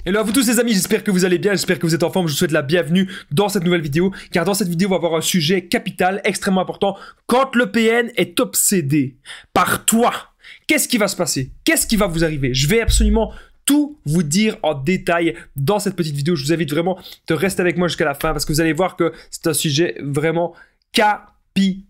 Hello à vous tous les amis, j'espère que vous allez bien, j'espère que vous êtes en forme, je vous souhaite la bienvenue dans cette nouvelle vidéo, car dans cette vidéo on va avoir un sujet capital, extrêmement important. Quand le PN est obsédé par toi, qu'est-ce qui va se passer? Qu'est-ce qui va vous arriver? Je vais absolument tout vous dire en détail dans cette petite vidéo. Je vous invite vraiment de rester avec moi jusqu'à la fin, parce que vous allez voir que c'est un sujet vraiment capital.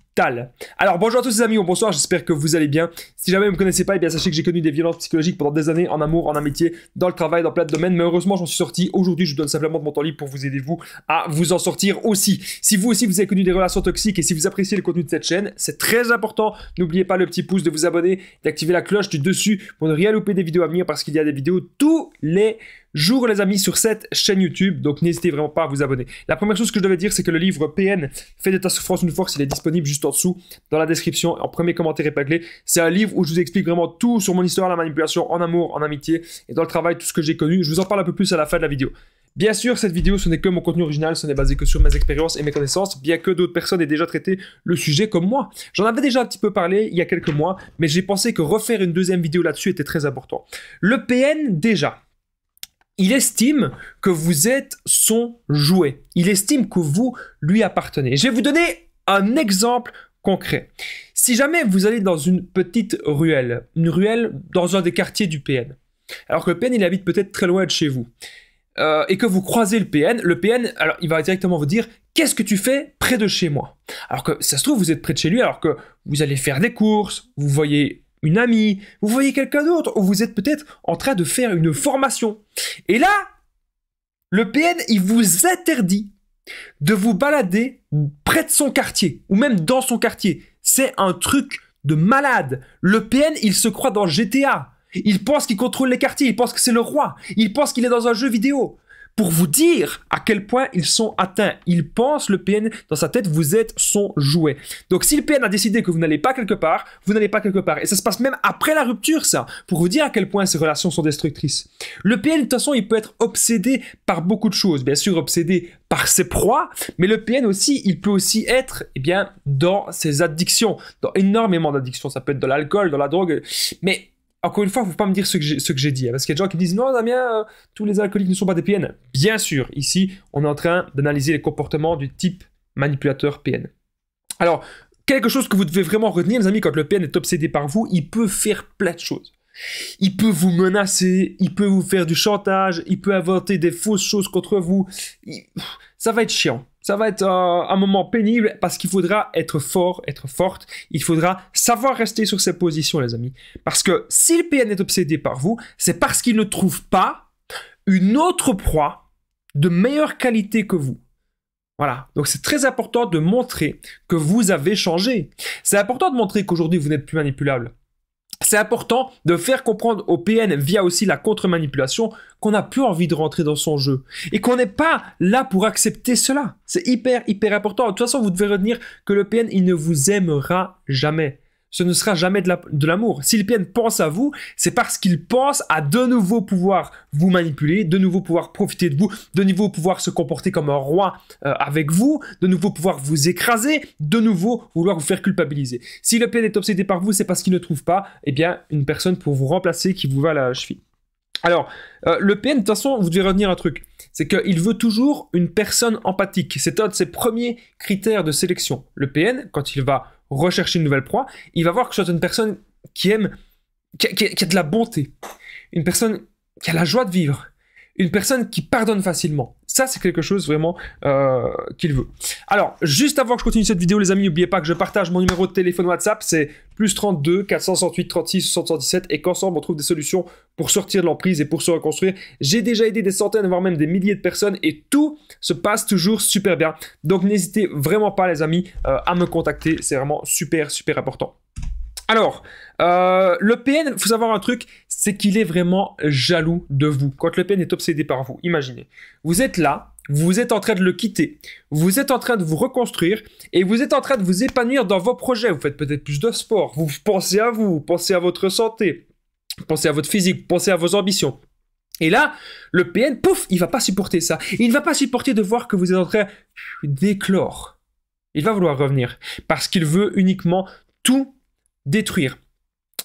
Alors bonjour à tous les amis, bonsoir, j'espère que vous allez bien. Si jamais vous ne me connaissez pas, eh bien sachez que j'ai connu des violences psychologiques pendant des années, en amour, en amitié, dans le travail, dans plein de domaines, mais heureusement j'en suis sorti. Aujourd'hui je vous donne simplement de mon temps libre pour vous aider vous à vous en sortir aussi. Si vous aussi vous avez connu des relations toxiques et si vous appréciez le contenu de cette chaîne, c'est très important, n'oubliez pas le petit pouce, de vous abonner, d'activer la cloche du dessus pour ne rien louper des vidéos à venir, parce qu'il y a des vidéos tous les jours les amis sur cette chaîne YouTube, donc n'hésitez vraiment pas à vous abonner. La première chose que je devais dire, c'est que le livre PN, Fais de ta souffrance une force, il est disponible juste en dessous dans la description, en premier commentaire épinglé. C'est un livre où je vous explique vraiment tout sur mon histoire, la manipulation en amour, en amitié et dans le travail, tout ce que j'ai connu. Je vous en parle un peu plus à la fin de la vidéo. Bien sûr, cette vidéo, ce n'est que mon contenu original, ce n'est basé que sur mes expériences et mes connaissances, bien que d'autres personnes aient déjà traité le sujet comme moi. J'en avais déjà un petit peu parlé il y a quelques mois, mais j'ai pensé que refaire une deuxième vidéo là-dessus était très important. Le PN, déjà, il estime que vous êtes son jouet. Il estime que vous lui appartenez. Je vais vous donner un exemple concret. Si jamais vous allez dans une petite ruelle, une ruelle dans un des quartiers du PN, alors que le PN, il habite peut-être très loin de chez vous, et que vous croisez le PN, alors il va directement vous dire « Qu'est-ce que tu fais près de chez moi ?» Alors que ça se trouve, vous êtes près de chez lui, alors que vous allez faire des courses, vous voyez une amie, vous voyez quelqu'un d'autre, ou vous êtes peut-être en train de faire une formation. Et là, le PN, il vous interdit de vous balader près de son quartier, ou même dans son quartier. C'est un truc de malade. Le PN, il se croit dans GTA. Il pense qu'il contrôle les quartiers, il pense que c'est le roi, il pense qu'il est dans un jeu vidéo. Pour vous dire à quel point ils sont atteints, il pense, le PN, dans sa tête, vous êtes son jouet. Donc si le PN a décidé que vous n'allez pas quelque part, vous n'allez pas quelque part. Et ça se passe même après la rupture, ça, pour vous dire à quel point ces relations sont destructrices. Le PN, de toute façon, il peut être obsédé par beaucoup de choses. Bien sûr, obsédé par ses proies, mais le PN aussi, il peut aussi être, eh bien, dans ses addictions, dans énormément d'addictions. Ça peut être dans l'alcool, dans la drogue, mais encore une fois, il ne faut pas me dire ce que j'ai dit, parce qu'il y a des gens qui disent « Non, Damien, tous les alcooliques ne sont pas des PN ». Bien sûr, ici, on est en train d'analyser les comportements du type manipulateur PN. Alors, quelque chose que vous devez vraiment retenir, les amis, quand le PN est obsédé par vous, il peut faire plein de choses. Il peut vous menacer, il peut vous faire du chantage, il peut inventer des fausses choses contre vous. Ça va être chiant. Ça va être un moment pénible parce qu'il faudra être fort, être forte. Il faudra savoir rester sur ses positions, les amis. Parce que si le PN est obsédé par vous, c'est parce qu'il ne trouve pas une autre proie de meilleure qualité que vous. Voilà. Donc c'est très important de montrer que vous avez changé. C'est important de montrer qu'aujourd'hui vous n'êtes plus manipulable. C'est important de faire comprendre au PN via aussi la contre-manipulation qu'on n'a plus envie de rentrer dans son jeu et qu'on n'est pas là pour accepter cela. C'est hyper important. De toute façon, vous devez retenir que le PN, il ne vous aimera jamais. Ce ne sera jamais de l'amour. Si le PN pense à vous, c'est parce qu'il pense à de nouveau pouvoir vous manipuler, de nouveau pouvoir profiter de vous, de nouveau pouvoir se comporter comme un roi avec vous, de nouveau pouvoir vous écraser, de nouveau vouloir vous faire culpabiliser. Si le PN est obsédé par vous, c'est parce qu'il ne trouve pas, eh bien, une personne pour vous remplacer qui vous va à la cheville. Alors, le PN, de toute façon, vous devez retenir un truc, c'est qu'il veut toujours une personne empathique. C'est un de ses premiers critères de sélection. Le PN, quand il va rechercher une nouvelle proie, il va voir que c'est une personne qui aime, qui a de la bonté, une personne qui a la joie de vivre, une personne qui pardonne facilement. Ça, c'est quelque chose vraiment qu'il veut. Alors, juste avant que je continue cette vidéo, les amis, n'oubliez pas que je partage mon numéro de téléphone WhatsApp, c'est +32 468 36 77, et qu'ensemble, on trouve des solutions pour sortir de l'emprise et pour se reconstruire. J'ai déjà aidé des centaines, voire même des milliers de personnes, et tout se passe toujours super bien. Donc, n'hésitez vraiment pas, les amis, à me contacter. C'est vraiment super important. Alors, le PN, il faut savoir un truc, c'est qu'il est vraiment jaloux de vous. Quand le PN est obsédé par vous, imaginez, vous êtes là, vous êtes en train de le quitter, vous êtes en train de vous reconstruire et vous êtes en train de vous épanouir dans vos projets. Vous faites peut-être plus de sport, vous pensez à vous, pensez à votre santé, pensez à votre physique, pensez à vos ambitions. Et là, le PN, pouf, il ne va pas supporter ça. Il ne va pas supporter de voir que vous êtes en train d'éclore. Il va vouloir revenir parce qu'il veut uniquement tout détruire.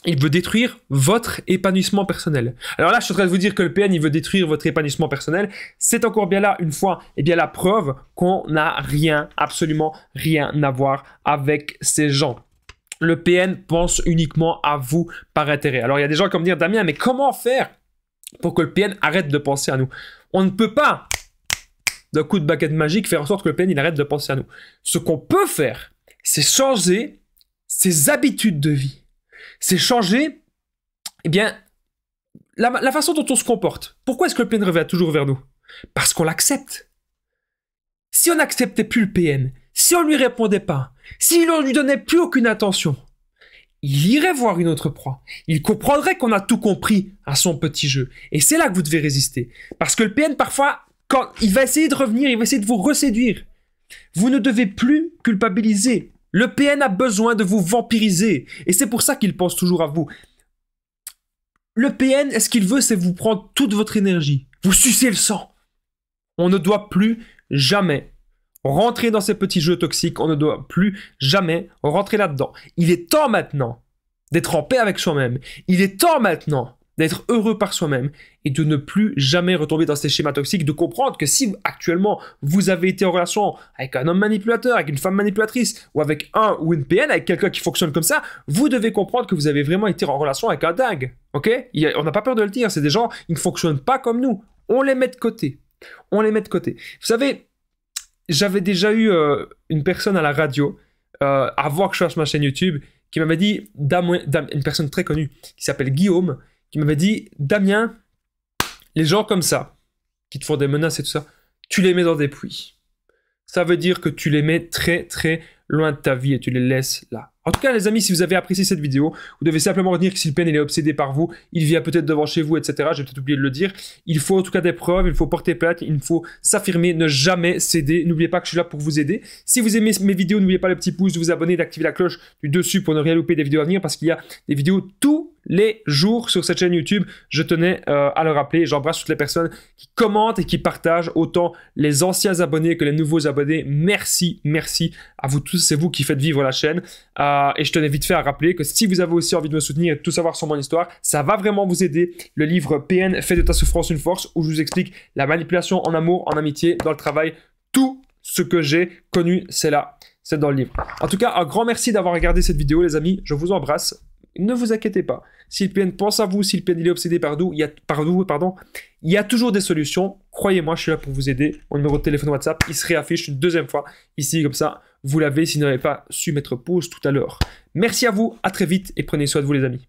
il veut détruire votre épanouissement personnel. Alors là, je suis en train de vous dire que le PN, il veut détruire votre épanouissement personnel. C'est encore bien là, une fois, et bien la preuve qu'on n'a rien, absolument rien à voir avec ces gens. Le PN pense uniquement à vous par intérêt. Alors, il y a des gens qui vont me dire, Damien, mais comment faire pour que le PN arrête de penser à nous? On ne peut pas, d'un coup de baguette magique, faire en sorte que le PN, il arrête de penser à nous. Ce qu'on peut faire, c'est changer ses habitudes de vie. C'est changer, eh bien, la façon dont on se comporte. Pourquoi est-ce que le PN revient toujours vers nous? Parce qu'on l'accepte. Si on n'acceptait plus le PN, si on ne lui répondait pas, si on ne lui donnait plus aucune attention, il irait voir une autre proie. Il comprendrait qu'on a tout compris à son petit jeu. Et c'est là que vous devez résister. Parce que le PN, parfois, quand il va essayer de revenir, il va essayer de vous reséduire. Vous ne devez plus culpabiliser. Le PN a besoin de vous vampiriser. Et c'est pour ça qu'il pense toujours à vous. Le PN, ce qu'il veut, c'est vous prendre toute votre énergie. Vous sucer le sang. On ne doit plus jamais rentrer dans ces petits jeux toxiques. On ne doit plus jamais rentrer là-dedans. Il est temps maintenant d'être en paix avec soi-même. Il est temps maintenant d'être heureux par soi-même et de ne plus jamais retomber dans ces schémas toxiques, de comprendre que si actuellement vous avez été en relation avec un homme manipulateur, avec une femme manipulatrice, ou avec un ou une PN, avec quelqu'un qui fonctionne comme ça, vous devez comprendre que vous avez vraiment été en relation avec un dingue. Ok? On n'a pas peur de le dire, c'est des gens qui ne fonctionnent pas comme nous. On les met de côté. On les met de côté. Vous savez, j'avais déjà eu une personne à la radio, avant que je fasse ma chaîne YouTube, qui m'avait dit, une personne très connue, qui s'appelle Guillaume, qui m'avait dit, Damien, les gens comme ça, qui te font des menaces et tout ça, tu les mets dans des puits. Ça veut dire que tu les mets très très loin de ta vie et tu les laisses là. En tout cas, les amis, si vous avez apprécié cette vidéo, vous devez simplement retenir que si le PN il est obsédé par vous, il vient peut-être devant chez vous, etc. J'ai peut-être oublié de le dire. Il faut en tout cas des preuves, il faut porter plainte, il faut s'affirmer, ne jamais céder. N'oubliez pas que je suis là pour vous aider. Si vous aimez mes vidéos, n'oubliez pas le petit pouce, de vous abonner, d'activer la cloche du dessus pour ne rien louper des vidéos à venir parce qu'il y a des vidéos tous les jours sur cette chaîne YouTube. Je tenais à le rappeler. J'embrasse toutes les personnes qui commentent et qui partagent, autant les anciens abonnés que les nouveaux abonnés. Merci, merci à vous tous. C'est vous qui faites vivre la chaîne. Et je tenais vite fait à rappeler que si vous avez aussi envie de me soutenir et de tout savoir sur mon histoire, ça va vraiment vous aider. Le livre PN, fait de ta souffrance une force, où je vous explique la manipulation en amour, en amitié, dans le travail. Tout ce que j'ai connu, c'est là. C'est dans le livre. En tout cas, un grand merci d'avoir regardé cette vidéo, les amis. Je vous embrasse. Ne vous inquiétez pas. Si le PN pense à vous, si le PN il est obsédé par vous, il y a toujours des solutions. Croyez-moi, je suis là pour vous aider. Mon numéro de téléphone WhatsApp, il se réaffiche une deuxième fois ici, comme ça, vous l'avez si vous n'avez pas su mettre pause tout à l'heure. Merci à vous, à très vite et prenez soin de vous, les amis.